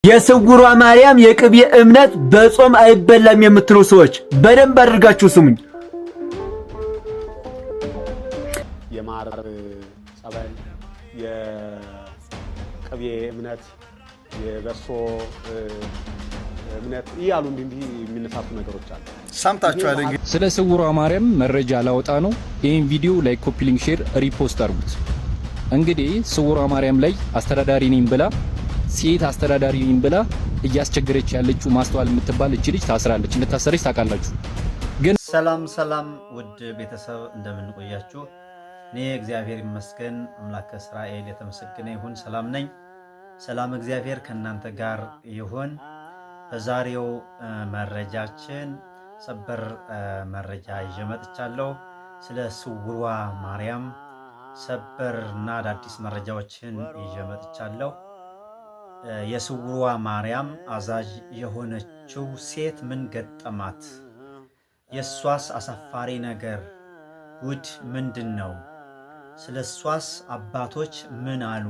የስውሯ ማርያም የቅቤ እምነት በጾም አይበላም የምትሉ ሰዎች በደንብ አድርጋችሁ ስሙኝ። የማር ጸበል፣ የቅቤ እምነት፣ የበሶ እምነት እያሉ እንዲህ የሚነሳቱ ነገሮች አሉ። ሰምታችኋል። ስለ ስውሯ ማርያም መረጃ ላወጣ ነው። ይህን ቪዲዮ ላይክ፣ ኮፒ ሊንክ፣ ሼር፣ ሪፖስት አድርጉት። እንግዲህ ስውሯ ማርያም ላይ አስተዳዳሪ ነኝ ብላ ሴት አስተዳዳሪ ነኝ ብላ እያስቸገረች ያለችው ማስተዋል የምትባል እቺ ልጅ ታስራለች። እንድታሰረች ታውቃላችሁ። ግን ሰላም ውድ ቤተሰብ እንደምን ቆያችሁ? እኔ እግዚአብሔር ይመስገን አምላከ እስራኤል የተመሰገነ ይሁን ሰላም ነኝ። ሰላም እግዚአብሔር ከእናንተ ጋር ይሁን። በዛሬው መረጃችን ሰበር መረጃ ይዤ መጥቻለሁ። ስለ ስውሯ ማርያም ሰበርና አዳዲስ መረጃዎችን ይዤ መጥቻለሁ። የስውሯ ማርያም አዛዥ የሆነችው ሴት ምን ገጠማት? የሷስ አሳፋሪ ነገር ጉድ ምንድን ነው? ስለ ሷስ አባቶች ምን አሉ?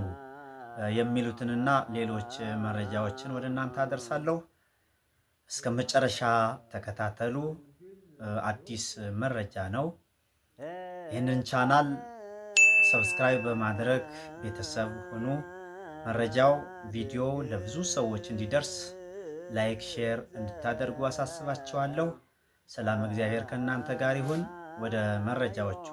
የሚሉትንና ሌሎች መረጃዎችን ወደ እናንተ አደርሳለሁ። እስከ መጨረሻ ተከታተሉ። አዲስ መረጃ ነው። ይህንን ቻናል ሰብስክራይብ በማድረግ ቤተሰብ ሁኑ። መረጃው ቪዲዮ ለብዙ ሰዎች እንዲደርስ ላይክ፣ ሼር እንድታደርጉ አሳስባችኋለሁ። ሰላም እግዚአብሔር ከእናንተ ጋር ይሁን። ወደ መረጃዎቹ።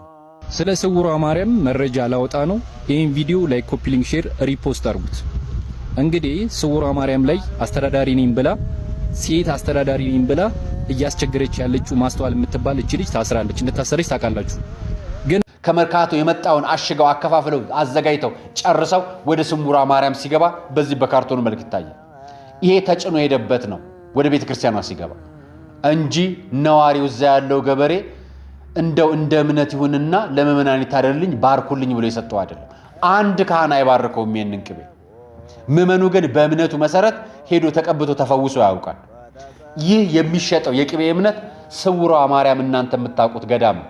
ስለ ስውሯ ማርያም መረጃ ላወጣ ነው። ይህን ቪዲዮ ላይክ፣ ኮፒ ሊንክ፣ ሼር፣ ሪፖስት አድርጉት። እንግዲህ ስውሯ ማርያም ላይ አስተዳዳሪ ነኝ ብላ ሴት አስተዳዳሪ ነኝ ብላ እያስቸገረች ያለችው ማስተዋል የምትባል እቺ ልጅ ታስራለች። እንድታሰረች ታውቃላችሁ። ግን ከመርካቶ የመጣውን አሽገው አከፋፍለው አዘጋጅተው ጨርሰው ወደ ስውሯ ማርያም ሲገባ በዚህ በካርቶኑ መልክ ይታያል። ይሄ ተጭኖ ሄደበት ነው ወደ ቤተ ክርስቲያኗ ሲገባ እንጂ ነዋሪው እዛ ያለው ገበሬ እንደው እንደ እምነት ይሁንና ለምእመናን ይታደርልኝ ባርኩልኝ ብሎ የሰጠው አይደለም። አንድ ካህን አይባርከውም ይሄንን ቅቤ። ምእመኑ ግን በእምነቱ መሰረት ሄዶ ተቀብቶ ተፈውሶ ያውቃል። ይህ የሚሸጠው የቅቤ እምነት ስውሯ ማርያም እናንተ የምታውቁት ገዳም ነው።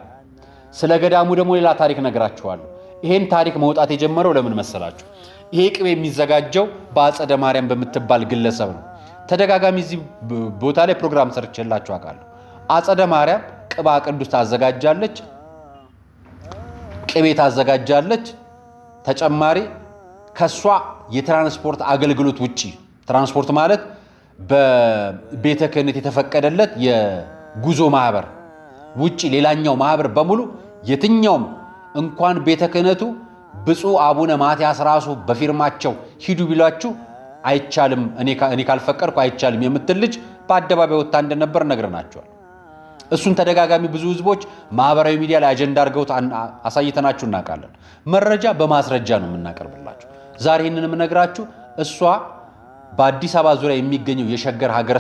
ስለ ገዳሙ ደግሞ ሌላ ታሪክ ነግራችኋለሁ። ይሄን ታሪክ መውጣት የጀመረው ለምን መሰላችሁ? ይሄ ቅቤ የሚዘጋጀው በአጸደ ማርያም በምትባል ግለሰብ ነው። ተደጋጋሚ እዚህ ቦታ ላይ ፕሮግራም ሰርቼላችሁ አውቃለሁ። አጸደ ማርያም ቅባ ቅዱስ ታዘጋጃለች፣ ቅቤ ታዘጋጃለች። ተጨማሪ ከሷ የትራንስፖርት አገልግሎት ውጪ፣ ትራንስፖርት ማለት በቤተ ክህነት የተፈቀደለት የጉዞ ማህበር ውጪ ሌላኛው ማህበር በሙሉ የትኛውም እንኳን ቤተ ክህነቱ ብፁዕ አቡነ ማትያስ ራሱ በፊርማቸው ሂዱ ቢሏችሁ አይቻልም፣ እኔ ካልፈቀድኩ አይቻልም የምትል ልጅ በአደባባይ ወጣ እንደነበር ነግረናቸዋል። እሱን ተደጋጋሚ ብዙ ህዝቦች ማህበራዊ ሚዲያ ላይ አጀንዳ አድርገው አሳይተናችሁ እናውቃለን። መረጃ በማስረጃ ነው የምናቀርብላችሁ። ዛሬ ይህንን የምነግራችሁ እሷ በአዲስ አበባ ዙሪያ የሚገኘው የሸገር ሀገረ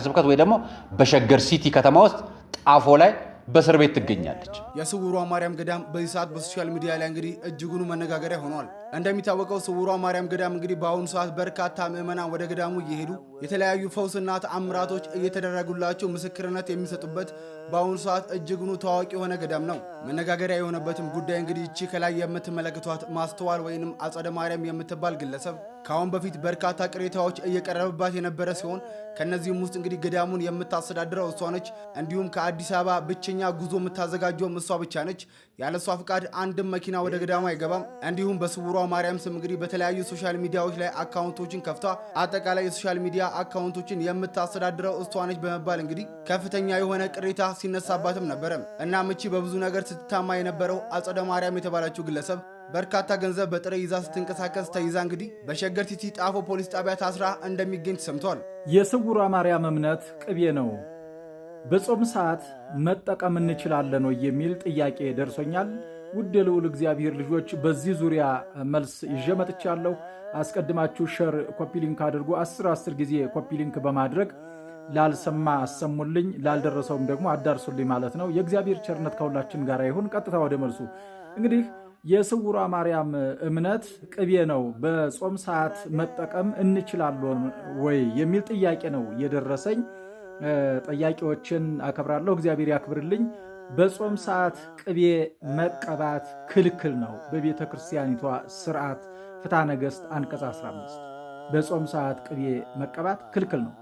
ስብከት ወይ ደግሞ በሸገር ሲቲ ከተማ ውስጥ ጣፎ ላይ በእስር ቤት ትገኛለች። የስውሯ ማርያም ገዳም በዚህ ሰዓት በሶሻል ሚዲያ ላይ እንግዲህ እጅጉኑ መነጋገሪያ ሆኗል። እንደሚታወቀው ስውሯ ማርያም ገዳም እንግዲህ በአሁኑ ሰዓት በርካታ ምዕመናን ወደ ገዳሙ እየሄዱ የተለያዩ ፈውስና ተአምራቶች እየተደረጉላቸው ምስክርነት የሚሰጡበት በአሁኑ ሰዓት እጅጉኑ ታዋቂ የሆነ ገዳም ነው። መነጋገሪያ የሆነበትም ጉዳይ እንግዲህ እቺ ከላይ የምትመለከቷት ማስተዋል ወይንም አጸደ ማርያም የምትባል ግለሰብ ከአሁን በፊት በርካታ ቅሬታዎች እየቀረበባት የነበረ ሲሆን ከነዚህም ውስጥ እንግዲህ ገዳሙን የምታስተዳድረው እሷ ነች። እንዲሁም ከአዲስ አበባ ብቸኛ ጉዞ የምታዘጋጀው እሷ ብቻ ነች። ያለሷ ፍቃድ አንድም መኪና ወደ ገዳሙ አይገባም። እንዲሁም በስውሯ ማርያም ስም እንግዲህ በተለያዩ ሶሻል ሚዲያዎች ላይ አካውንቶችን ከፍታ አጠቃላይ የሶሻል ሚዲያ አካውንቶችን የምታስተዳድረው እሷ ነች በመባል እንግዲህ ከፍተኛ የሆነ ቅሬታ ሲነሳባትም ነበረ። እናም እቺ በብዙ ነገር ስትታማ የነበረው አጸደ ማርያም የተባለችው ግለሰብ በርካታ ገንዘብ በጥሬ ይዛ ስትንቀሳቀስ ተይዛ እንግዲህ በሸገር ሲቲ ጣፎ ፖሊስ ጣቢያ ታስራ እንደሚገኝ ተሰምቷል። የስውሯ ማርያም እምነት ቅቤ ነው፣ በጾም ሰዓት መጠቀም እንችላለን ወይ የሚል ጥያቄ ደርሶኛል። ውድ የልዑል እግዚአብሔር ልጆች በዚህ ዙሪያ መልስ ይዤ መጥቻለሁ። አስቀድማችሁ ሸር ኮፒ ሊንክ አድርጉ። 10 ጊዜ ኮፒ ሊንክ በማድረግ ላልሰማ አሰሙልኝ፣ ላልደረሰውም ደግሞ አዳርሱልኝ ማለት ነው። የእግዚአብሔር ቸርነት ከሁላችን ጋር ይሁን። ቀጥታ ወደ መልሱ። እንግዲህ የስውሯ ማርያም እምነት ቅቤ ነው፣ በጾም ሰዓት መጠቀም እንችላለን ወይ የሚል ጥያቄ ነው የደረሰኝ። ጥያቄዎችን አከብራለሁ፣ እግዚአብሔር ያክብርልኝ። በጾም ሰዓት ቅቤ መቀባት ክልክል ነው በቤተ ክርስቲያኒቷ ስርዓት ፍትሐ ነገሥት አንቀጽ 15። በጾም ሰዓት ቅቤ መቀባት ክልክል ነው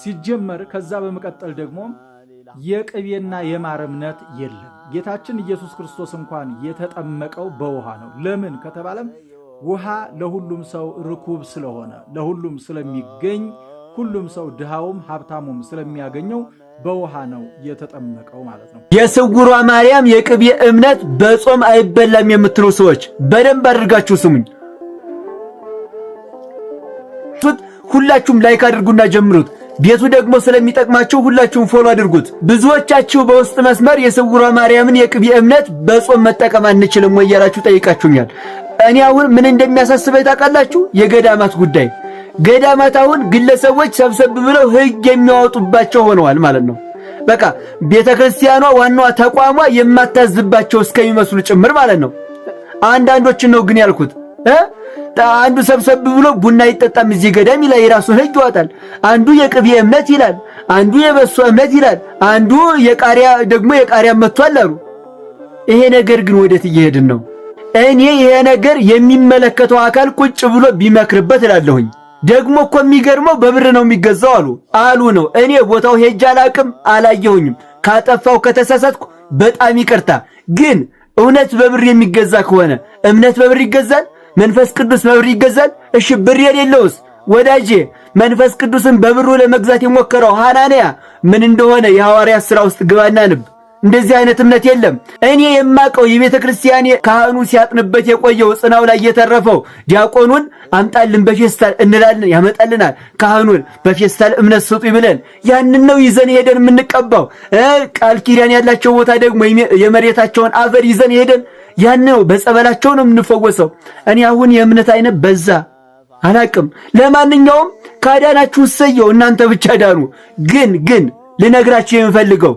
ሲጀመር። ከዛ በመቀጠል ደግሞ የቅቤና የማር እምነት የለም። ጌታችን ኢየሱስ ክርስቶስ እንኳን የተጠመቀው በውሃ ነው። ለምን ከተባለም ውሃ ለሁሉም ሰው ርኩብ ስለሆነ ለሁሉም ስለሚገኝ ሁሉም ሰው ድሃውም ሀብታሙም ስለሚያገኘው በውሃ ነው የተጠመቀው ማለት ነው። የስውሯ ማርያም የቅቤ እምነት በጾም አይበላም የምትሉ ሰዎች በደንብ አድርጋችሁ ስሙኝ። ሁላችሁም ላይክ አድርጉና ጀምሩት። ቤቱ ደግሞ ስለሚጠቅማችሁ ሁላችሁም ፎሎ አድርጉት። ብዙዎቻችሁ በውስጥ መስመር የስውሯ ማርያምን የቅቤ እምነት በጾም መጠቀም አንችልም ወይ ያላችሁ ጠይቃችሁኛል። እኔ አሁን ምን እንደሚያሳስበኝ ታውቃላችሁ? የገዳማት ጉዳይ። ገዳማት አሁን ግለሰቦች ሰብሰብ ብለው ሕግ የሚያወጡባቸው ሆነዋል ማለት ነው። በቃ ቤተክርስቲያኗ ዋናዋ ተቋሟ የማታዝባቸው እስከሚመስሉ ጭምር ማለት ነው። አንዳንዶችን ነው ግን ያልኩት። አንዱ ሰብሰብ ብሎ ቡና ይጠጣም እዚህ ገዳም ይላል፣ የራሱን ሕግ ያወጣል። አንዱ የቅቤ እምነት ይላል፣ አንዱ የበሶ እምነት ይላል፣ አንዱ የቃሪያ ደግሞ የቃሪያ መጥቷል አሉ። ይሄ ነገር ግን ወዴት እየሄድን ነው? እኔ ይሄ ነገር የሚመለከተው አካል ቁጭ ብሎ ቢመክርበት እላለሁኝ። ደግሞ እኮ የሚገርመው በብር ነው የሚገዛው አሉ ነው። እኔ ቦታው ሄጄ አላቅም፣ አላየሁኝም። ካጠፋው ከተሳሳትኩ በጣም ይቅርታ። ግን እውነት በብር የሚገዛ ከሆነ እምነት በብር ይገዛል? መንፈስ ቅዱስ በብር ይገዛል? እሺ ብር የሌለውስ? ወዳጄ መንፈስ ቅዱስን በብሩ ለመግዛት የሞከረው ሐናንያ ምን እንደሆነ የሐዋርያት ሥራ ውስጥ ግባና ንብ። እንደዚህ አይነት እምነት የለም። እኔ የማቀው የቤተ ክርስቲያን ካህኑ ሲያጥንበት የቆየው ጽናው ላይ የተረፈው ዲያቆኑን አምጣልን በፌስታል እንላለን፣ ያመጣልናል። ካህኑን በፌስታል እምነት ስጡ ይብለን ያንን ነው ይዘን ሄደን የምንቀባው። ቃል ኪዳን ያላቸው ቦታ ደግሞ የመሬታቸውን አፈር ይዘን ሄደን ያን ነው በጸበላቸው ነው የምንፈወሰው። እኔ አሁን የእምነት አይነት በዛ አላቅም። ለማንኛውም ካዳናችሁ እሰየው፣ እናንተ ብቻ ዳኑ። ግን ልነግራችሁ የምፈልገው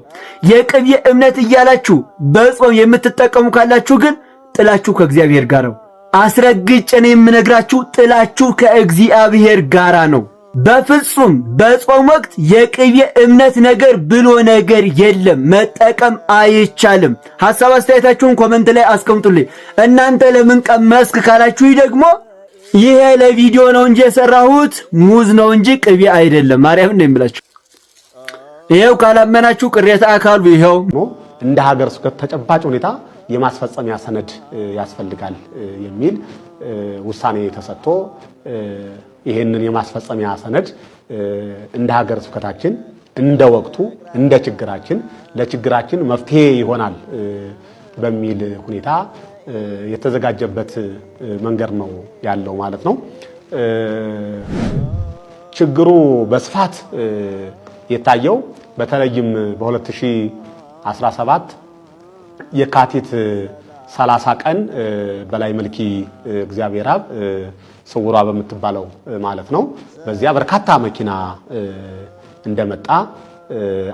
የቅቤ እምነት እያላችሁ በጾም የምትጠቀሙ ካላችሁ ግን ጥላችሁ ከእግዚአብሔር ጋር ነው። አስረግጬ ነው የምነግራችሁ፣ ጥላችሁ ከእግዚአብሔር ጋር ነው። በፍጹም በጾም ወቅት የቅቤ እምነት ነገር ብሎ ነገር የለም፣ መጠቀም አይቻልም። ሐሳብ አስተያየታችሁን ኮሜንት ላይ አስቀምጡልኝ። እናንተ ለምን ቀመስክ ካላችሁ ደግሞ ይሄ ለቪዲዮ ነው እንጂ የሰራሁት ሙዝ ነው እንጂ ቅቤ አይደለም። ማርያም ነው የምላችሁ። ይሄው ካላመናችሁ ቅሬታ አካሉ ይሄው። እንደ ሀገረ ስብከት ተጨባጭ ሁኔታ የማስፈጸሚያ ሰነድ ያስፈልጋል የሚል ውሳኔ ተሰጥቶ ይሄንን የማስፈጸሚያ ሰነድ እንደ ሀገረ ስብከታችን እንደ ወቅቱ እንደ ችግራችን ለችግራችን መፍትሄ ይሆናል በሚል ሁኔታ የተዘጋጀበት መንገድ ነው ያለው ማለት ነው። ችግሩ በስፋት የታየው በተለይም በ2017 የካቲት 30 ቀን በላይ መልኪ እግዚአብሔር አብ ስውሯ በምትባለው ማለት ነው። በዚያ በርካታ መኪና እንደመጣ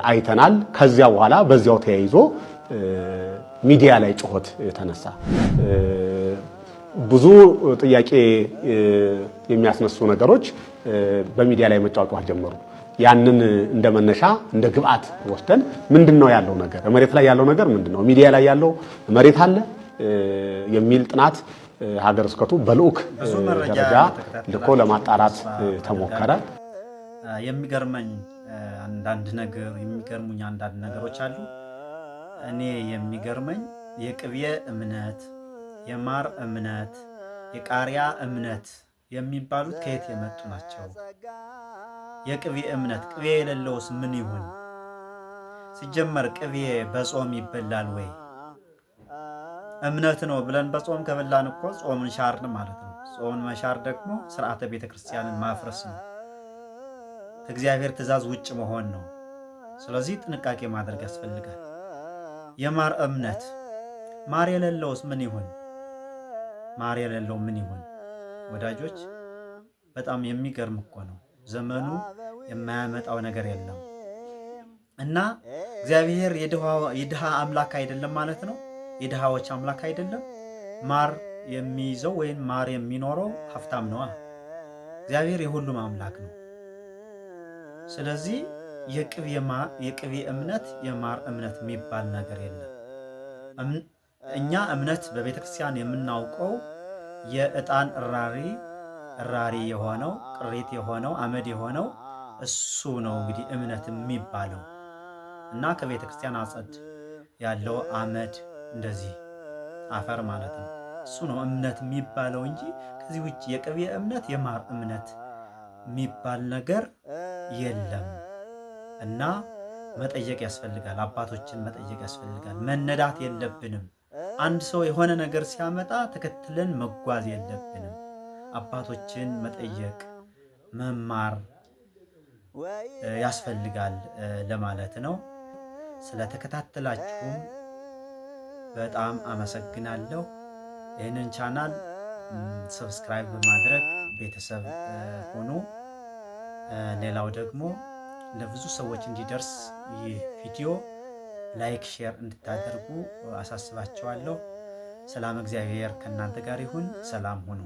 አይተናል። ከዚያ በኋላ በዚያው ተያይዞ ሚዲያ ላይ ጩኸት የተነሳ ብዙ ጥያቄ የሚያስነሱ ነገሮች በሚዲያ ላይ መጫወት ጀመሩ። ያንን እንደ መነሻ እንደ ግብአት ወስደን ምንድነው ያለው ነገር መሬት ላይ ያለው ነገር ምንድነው፣ ሚዲያ ላይ ያለው መሬት አለ የሚል ጥናት ሀገረ ስብከቱ በልዑክ ደረጃ ልኮ ለማጣራት ተሞከረ። የሚገርሙኝ አንዳንድ ነገሮች አሉ። እኔ የሚገርመኝ የቅቤ እምነት፣ የማር እምነት፣ የቃሪያ እምነት የሚባሉት ከየት የመጡ ናቸው? የቅቤ እምነት ቅቤ የሌለውስ ምን ይሁን? ሲጀመር ቅቤ በጾም ይበላል ወይ? እምነት ነው ብለን በጾም ከበላን እኮ ጾምን ሻርን ማለት ነው። ጾምን መሻር ደግሞ ስርዓተ ቤተክርስቲያንን ማፍረስ ነው። ከእግዚአብሔር ትእዛዝ ውጭ መሆን ነው። ስለዚህ ጥንቃቄ ማድረግ ያስፈልጋል። የማር እምነት ማር የሌለውስ ምን ይሁን? ማር የሌለው ምን ይሁን? ወዳጆች በጣም የሚገርም እኮ ነው። ዘመኑ የማያመጣው ነገር የለም እና እግዚአብሔር የድሃ አምላክ አይደለም ማለት ነው። የድሃዎች አምላክ አይደለም። ማር የሚይዘው ወይም ማር የሚኖረው ሀብታም ነው። እግዚአብሔር የሁሉም አምላክ ነው። ስለዚህ የቅቤ እምነት የማር እምነት የሚባል ነገር የለም። እኛ እምነት በቤተክርስቲያን የምናውቀው የዕጣን እራሪ እራሪ የሆነው ቅሪት የሆነው አመድ የሆነው እሱ ነው እንግዲህ እምነት የሚባለው እና ከቤተ ክርስቲያን አጸድ ያለው አመድ እንደዚህ አፈር ማለት ነው። እሱ ነው እምነት የሚባለው እንጂ ከዚህ ውጭ የቅቤ እምነት የማር እምነት የሚባል ነገር የለም። እና መጠየቅ ያስፈልጋል፣ አባቶችን መጠየቅ ያስፈልጋል። መነዳት የለብንም። አንድ ሰው የሆነ ነገር ሲያመጣ ተከትለን መጓዝ የለብንም። አባቶችን መጠየቅ መማር ያስፈልጋል ለማለት ነው። ስለተከታተላችሁም በጣም አመሰግናለሁ። ይህንን ቻናል ሰብስክራይብ በማድረግ ቤተሰብ ሆኑ። ሌላው ደግሞ ለብዙ ሰዎች እንዲደርስ ይህ ቪዲዮ ላይክ፣ ሼር እንድታደርጉ አሳስባችኋለሁ። ሰላም እግዚአብሔር ከእናንተ ጋር ይሁን። ሰላም ሁኑ።